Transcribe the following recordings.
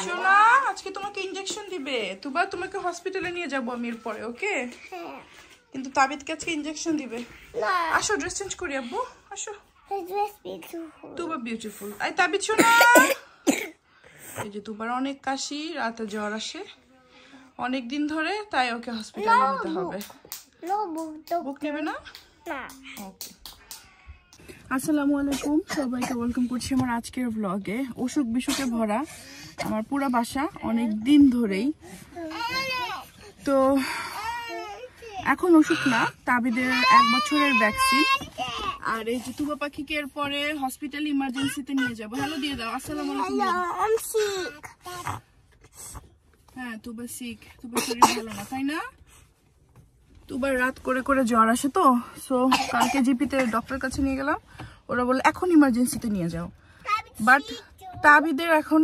সোনা আজকে তোমাকে ইনজেকশন দিবে, তোমাকে হসপিটালে নিয়ে যাবো আমি এরপরে, ওকে? কিন্তু তাবিদকে আজকে ইনজেকশন দিবে। আসো ড্রেস চেঞ্জ করি আব্বু, আসো। তুবা বিউটিফুল। আই তাবিদ সোনা, এই যে তুবার অনেক কাশি, রাতে জ্বর আসে অনেক দিন ধরে, তাই ওকে হসপিটালে নিতে হবে। বুক নেবে না? ওকে। আসসালামু আলাইকুম, সবাইকে ওয়েলকাম করছি আমার আজকের ব্লগে। অসুখ বিসুখে ভরা আমার পুরা বাসা অনেক দিন ধরেই। তো এখন অসুখ না, তাবিদের 1 বছরের ভ্যাকসিন। আর এই যে তুবা পাখিকে এরপরে হসপিটাল ইমার্জেন্সিতে নিয়ে যাবো। হ্যালো দিয়ে দাও, আসসালামু আলাইকুম। হ্যাঁ তুবা সিক, তুবার শরীর ভালো না, তাই না? তুবার রাত করে করে জ্বর আসে, তো সো কালকে জিপিতে ডক্টর কাছে নিয়ে গেলাম। ওরা বললো এখন ইমার্জেন্সিতে নিয়ে যাও। বাট তাবিদের এখন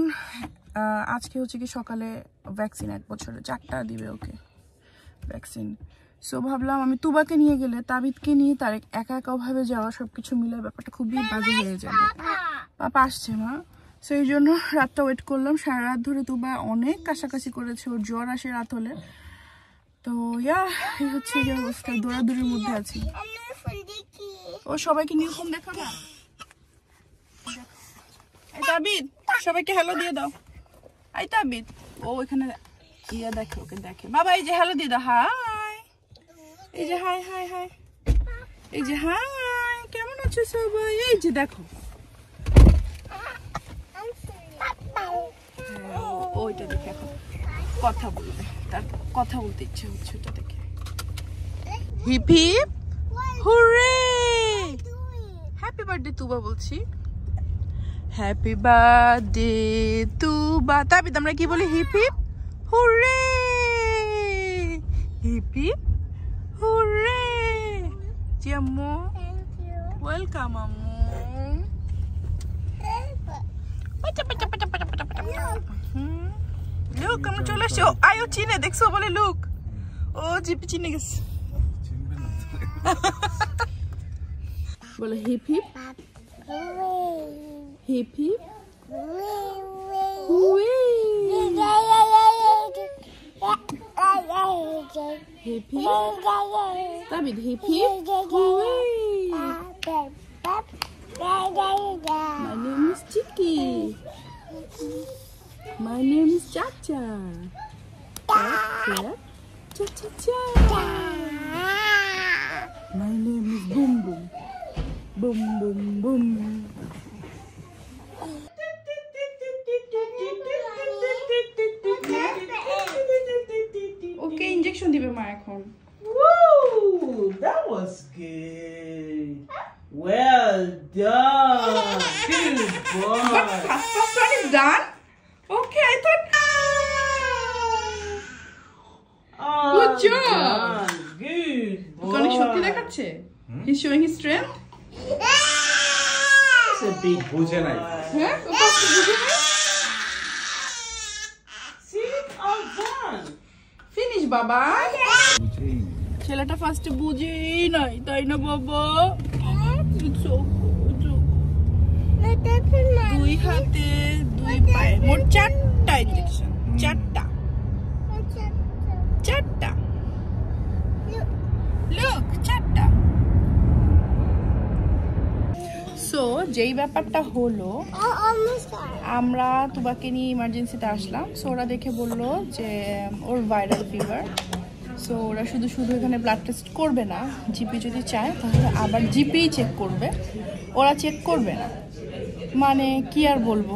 আজকে হচ্ছে কি সকালে ভ্যাকসিন, 1 বছরে 4টা দিবে ওকে ভ্যাকসিন। সো ভাবলাম আমি তুবাকে নিয়ে গেলে তাবিদকে নিয়ে তার একা একা ভাবে যাওয়া, সবকিছু মিলে ব্যাপারটা খুবই বাজে হয়ে যাবে। পাপা আসছে মা, সো এই জন্য রাতটা ওয়েট করলাম। সারা রাত ধরে তুবা অনেক কাশাকাশি করেছে, ওর জ্বর আসে রাত হলে। তো এই হচ্ছে এই অবস্থা, দৌড়াদৌড়ির মধ্যে আছি। ও সবাইকে নিউ ফোন দেখাবা। তাবিদ সবাইকে হ্যালো দিয়ে দাও। আই তাবিদ, ও এখানে দেখে, ওকে দেখে। বাবা এই যে হ্যালো দিয়ে দাও। হাই, এই যে হাই হাই হাই, এই যে হাই, কেমন আছো সবাই? এই যে দেখো, ওইটা দেখে এখন কথা বলবে, তার কথা বলতে ইচ্ছে হচ্ছে ওটা দেখে। Hip hip hurray, happy birthday Tuba বলছি। Happy birthday Tuba. তাবিদ আমরা কি বলি? Hip hip hurray, hip hip hurray. জি আম্মু, ওয়েলকাম আম্মু। লুক আমরা চলে আসছি। আয়ো চিনে, দেখছো বলে লুক, ও জিপি চিনে গেছে। বলে hip hip hip hip hurray, hip hip Tabid, hip hip hurray. My name is Chicky. My name is Chacha. Cha cha cha. My name is Boom Boom. Boom Boom Boom. Okay, injection dibe ma ekhon. Woo! That was good. Well done. Good boy. But first one is done. Okay, I thought. Good job. Done. Good boy. Kani shokti dekhache? He's showing his strength. It's a big boy. হ্যাঁ ও পাশে বুঝে না। See? All done. Finish বাবা। ছেলেটা ফার্স্টে বুঝেই নাই, তাই না বাবা? দুই হাতে 2 পায়ে মোট 4টা ইনজেকশন, 4টা। লুক 4টা। সো যেই ব্যাপারটা হলো, আমরা তুবাকে নিয়ে ইমার্জেন্সিতে আসলাম। সো ওরা দেখে বললো যে ওর ভাইরাল ফিভার। সো ওরা শুধু এখানে ব্লাড টেস্ট করবে না, জিপি যদি চায় তাহলে আবার জিপিই চেক করবে, ওরা চেক করবে না। মানে কি আর বলবো,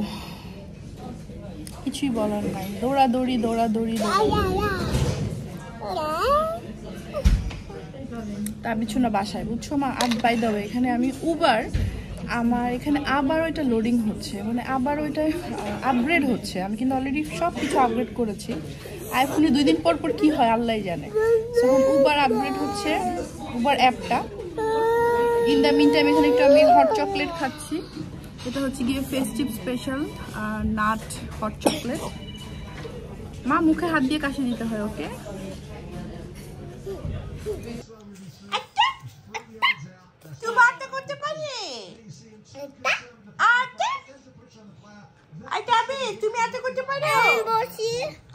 কিছুই বলার নাই। দৌড়াদৌড়ি দৌড়াদৌড়ি তা পিছু না বাসায়, বুঝছো মা? আর বাই দ্য ওয়ে এখানে আমি উবার, আমার এখানে আবার ওইটা লোডিং হচ্ছে, মানে আবার ওইটা আপগ্রেড হচ্ছে। আমি কিন্তু অলরেডি সব কিছু আপগ্রেড করেছি। আইফোনে 2 দিন পর পর কি হয় আল্লাহ জানে। তখন উবার আপগ্রেড হচ্ছে, উবার অ্যাপটা। ইন দ্য মিন টাইম এখানে একটু আমি হট চকলেট খাচ্ছি। এটা হচ্ছে গিয়ে festive special nut hot chocolate. মা মুখে হাত দিয়ে কাশি দিতে হয়, ওকে?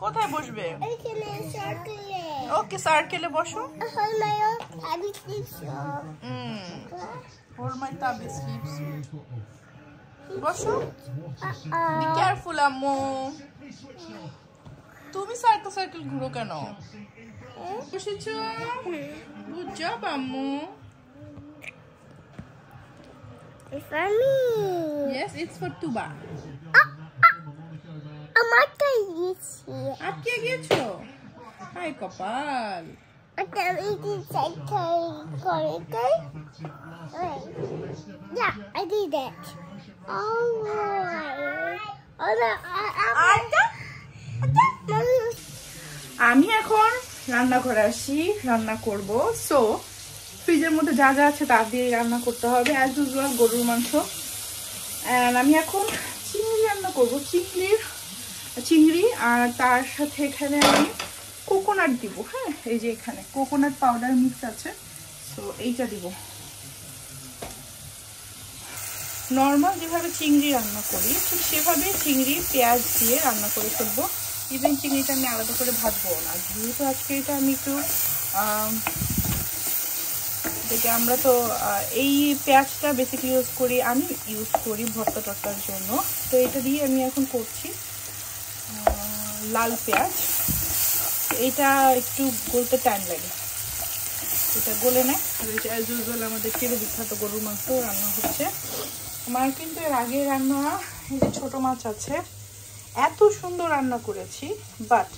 কোথায় বসবে? ওকে, সার্কেলে বসো। Hold my tabby sleeps. বসো। Be careful, আম্মু। তুমি সার্কেল ঘুরো কেন? বসেছো? Good job, আম্মু। It's for me. Yes, it's for Tuba. আমারটা গেছি। আটকে গিয়েছো? হাই কপাল। আমি কি করে? Yeah, I did that. Oh, আমি এখন রান্নাঘরে আসি, রান্না করব। সো ফ্রিজের মধ্যে যা যা আছে তা দিয়ে রান্না করতে হবে, অ্যাজ ইউজুয়াল গরুর মাংস। অ্যান্ড আমি এখন চিংড়ি রান্না করব, চিংড়ি। আর তার সাথে এখানে আমি কোকোনাট দিব। হ্যাঁ, এই যে এখানে কোকোনাট পাউডার মিক্স আছে, তো এইটা দিব। নর্মাল যেভাবে চিংড়ি রান্না করি ঠিক সেভাবে চিংড়ি পেঁয়াজ দিয়ে রান্না করে ফেলবো। ইভেন চিংড়িটা আমি আলাদা করে ভাজবো না, যেহেতু আজকে এটা আমি একটু দেখে আমরা তো এই পেঁয়াজটা বেসিক্যালি আমি ইউজ করি ভর্তা টর্তার জন্য। তো এটা দিয়ে আমি এখন করছি লাল পেঁয়াজ। এটা একটু গলতে টাইম লাগে, এটা গলে নেয়। অ্যাজ ইউজুয়াল আমাদের চিড়ে বিখ্যাত গরুর মাংস রান্না হচ্ছে। আমার কিন্তু এর আগে রান্না এই যে ছোটো মাছ আছে, এত সুন্দর রান্না করেছি, বাট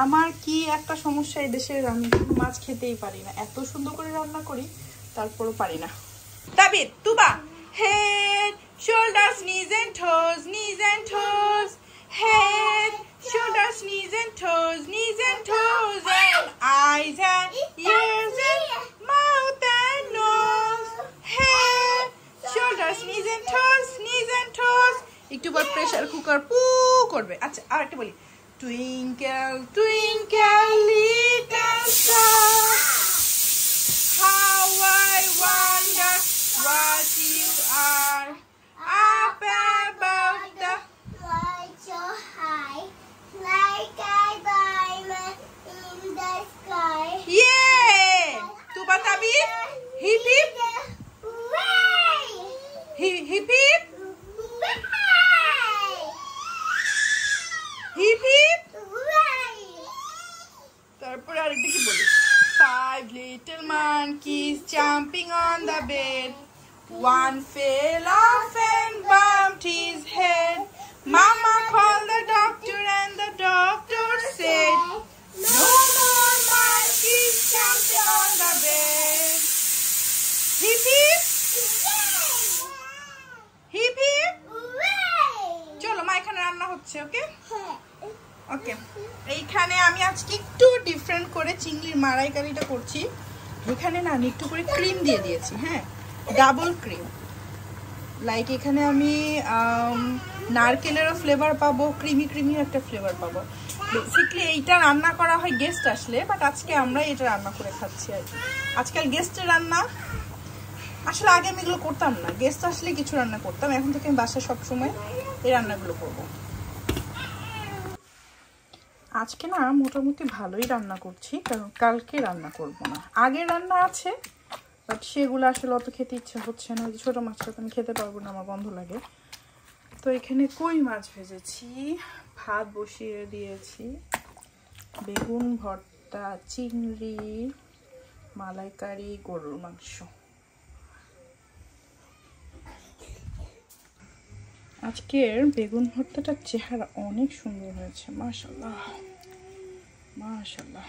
আমার কি একটা সমস্যা, এই দেশের আমি মাছ খেতেই পারি না। এত সুন্দর করে রান্না করি তারপরও পারি না। তাবিদ, তুবা, head, shoulders, knees and toes, knees and toes, head, shoulders, knees and toes, knees and toes, and eyes and ears and mouth and nose, head, shoulders, knees and toes, knees and toes. একটু পর pressure cooker পু করবে। আচ্ছা, আর একটা বলি, twinkle twinkle little star, how I wonder what you are up above the Fly so high, like a diamond in the sky. yeah. Tuba tabi, hip hip, Hooray! hip hip, Hooray! hip hip. Hooray! তারপরে আরেকটা কি বলি, 5 little monkeys jumping on the bed, one fell off and bumped his head. Mama called the doctor and the doctor said, no more monkeys jumping on the bed. Hip hip, hip hip. চলো মা, এখানে রান্না হচ্ছে। ওকে ওকে, এইখানে আমি আজকে একটু different করে চিংড়ির মালাইকারিটা করছি। এখানে না আমি একটু করে ক্রিম দিয়ে দিয়েছি, হ্যাঁ, ডাবল ক্রিম। লাইক এখানে আমি নারকেলেরও ফ্লেভার পাবো, ক্রিমি একটা ফ্লেভার পাবো। বেসিক্যালি এইটা রান্না করা হয় গেস্ট আসলে, বাট আজকে আমরা এটা রান্না করে খাচ্ছি আর কি। আজকাল গেস্টের রান্না আসলে আগে আমি এগুলো করতাম না, গেস্ট আসলে কিছু রান্না করতাম, এখন থেকে আমি বাসায় সবসময় এই রান্নাগুলো করবো। আজকে না মোটামুটি ভালোই রান্না করছি, কারণ কালকে রান্না করব না। আগের রান্না আছে, বাট সেগুলো আসলে অত খেতে ইচ্ছা হচ্ছে না। ওই ছোটো মাছটা তো আমি খেতে পারবো না, আমার বন্ধ লাগে। তো এখানে কই মাছ ভেজেছি, ভাত বসিয়ে দিয়েছি, বেগুন ভর্তা, চিংড়ি, মালাইকারি, গরুর মাংস। আজকের বেগুন ভর্তাটার চেহারা অনেক সুন্দর হয়েছে, মাশাআল্লাহ মাশাআল্লাহ।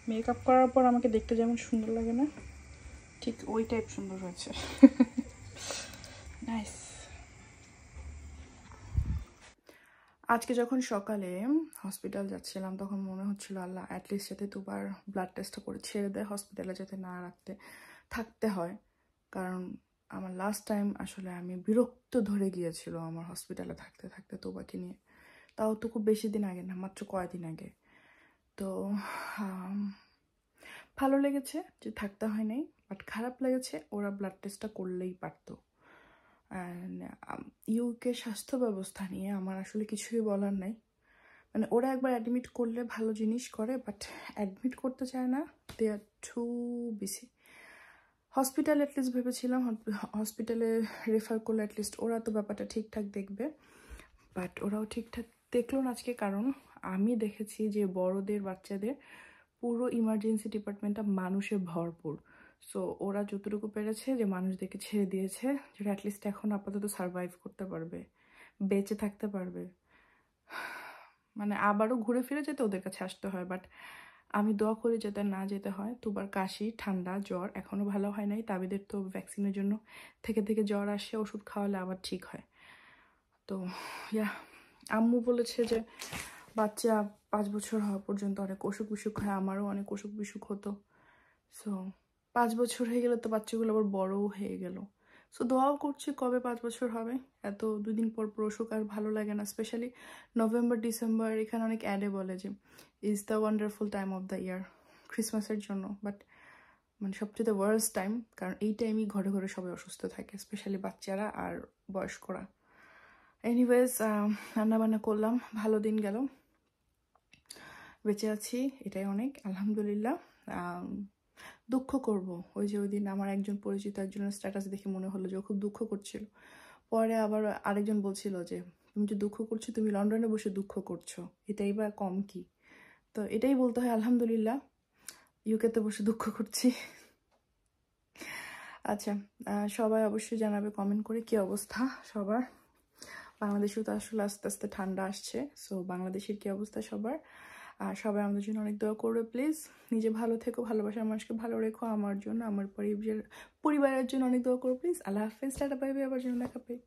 মেকআপ করার পর আমাকে দেখতে যেমন সুন্দর লাগে না, ঠিক ওই টাইপ সুন্দর হয়েছে। নাইস। আজকে যখন সকালে হসপিটাল যাচ্ছিলাম তখন মনে হচ্ছিল আল্লাহ অ্যাটলিস্ট যাতে দুবার ব্লাড টেস্টটা করে ছেড়ে দেয়, হসপিটালে যাতে না থাকতে হয়। কারণ আমার লাস্ট টাইম আসলে আমি বিরক্ত ধরে গিয়েছিল আমার হসপিটালে থাকতে থাকতে তোবাকে নিয়ে। তাও তো খুব বেশি দিন আগে না, মাত্র কয়েকদিন আগে। তো ভালো লেগেছে যে থাকতে হয় নাই, বাট খারাপ লেগেছে ওরা ব্লাড টেস্টটা করলেই পারতো। ইউকে স্বাস্থ্য ব্যবস্থা নিয়ে আমার আসলে কিছুই বলার নাই, মানে ওরা একবার অ্যাডমিট করলে ভালো জিনিস করে, বাট অ্যাডমিট করতে চায় না, দে আর টু বিসি। হসপিটাল অ্যাটলিস্ট ভেবেছিলাম হসপিটালে রেফার করলে অ্যাটলিস্ট ওরা তো ব্যাপারটা ঠিকঠাক দেখবে, বাট ওরাও ঠিকঠাক দেখলো না আজকে। কারণ আমি দেখেছি যে বড়দের বাচ্চাদের পুরো ইমার্জেন্সি ডিপার্টমেন্টটা মানুষে ভরপুর। সো ওরা যতটুকু পেরেছে যে মানুষদেরকে ছেড়ে দিয়েছে, যেটা অ্যাটলিস্ট এখন আপাতত সারভাইভ করতে পারবে, বেঁচে থাকতে পারবে। মানে আবারও ঘুরে ফিরে যেতে ওদের কাছে আসতে হয়, বাট আমি দোয়া করি যাতে না যেতে হয়। দুবার কাশি, ঠান্ডা, জ্বর, এখনও ভালো হয় নাই। তাবিদের তো ভ্যাকসিনের জন্য থেকে জ্বর আসে, ওষুধ খাওয়ালে আবার ঠিক হয়। তো ইয়া, আম্মু বলেছে যে বাচ্চা 5 বছর হওয়া পর্যন্ত অনেক অসুখ বিসুখ হয়, আমারও অনেক অসুখ বিসুখ হতো। সো 5 বছর হয়ে গেলে তো বাচ্চাগুলো আবার বড়ও হয়ে গেল। সো দোয়াও করছি কবে 5 বছর হবে। এত 2 দিন পর অসুখ আর ভালো লাগে না, স্পেশালি নভেম্বর ডিসেম্বর। এখানে অনেক অ্যাডে বলে যে is the wonderful time of the year, ক্রিসমাসের জন্য। বাট মানে সবচেয়ে ওয়ার্স্ট টাইম, কারণ এই টাইমই ঘরে ঘরে সবাই অসুস্থ থাকে, স্পেশালি বাচ্চারা আর বয়স্করা। এনিওয়েজ রান্নাবান্না করলাম, ভালো দিন গেল, বেঁচে আছি, এটাই অনেক, আলহামদুলিল্লাহ। দুঃখ করব, ওই যে ওই দিন আমার একজন পরিচিত একজনের স্ট্যাটাস দেখে মনে হলো যে ও খুব দুঃখ করছিল। পরে আবার আরেকজন বলছিল যে তুমি যে দুঃখ করছো, তুমি লন্ডনে বসে দুঃখ করছো, এটাই বা কম কি। তো এটাই বলতে হয় আলহামদুলিল্লাহ, ইউকেতে বসে দুঃখ করছি। আচ্ছা, সবাই অবশ্যই জানাবে কমেন্ট করে কি অবস্থা সবার। বাংলাদেশেও তো আসলে আস্তে আস্তে ঠান্ডা আসছে, সো বাংলাদেশের কি অবস্থা সবার। আর সবাই আমাদের জন্য অনেক দোয়া করবে প্লিজ। নিজে ভালো থেকো, ভালোবাসার মানুষকে ভালো রেখো। আমার জন্য, আমার পরিবারের জন্য অনেক দোয়া করো প্লিজ। আল্লাহ হাফেজ, টাটা, বাই বাই, আবার জন্য দেখা পাই।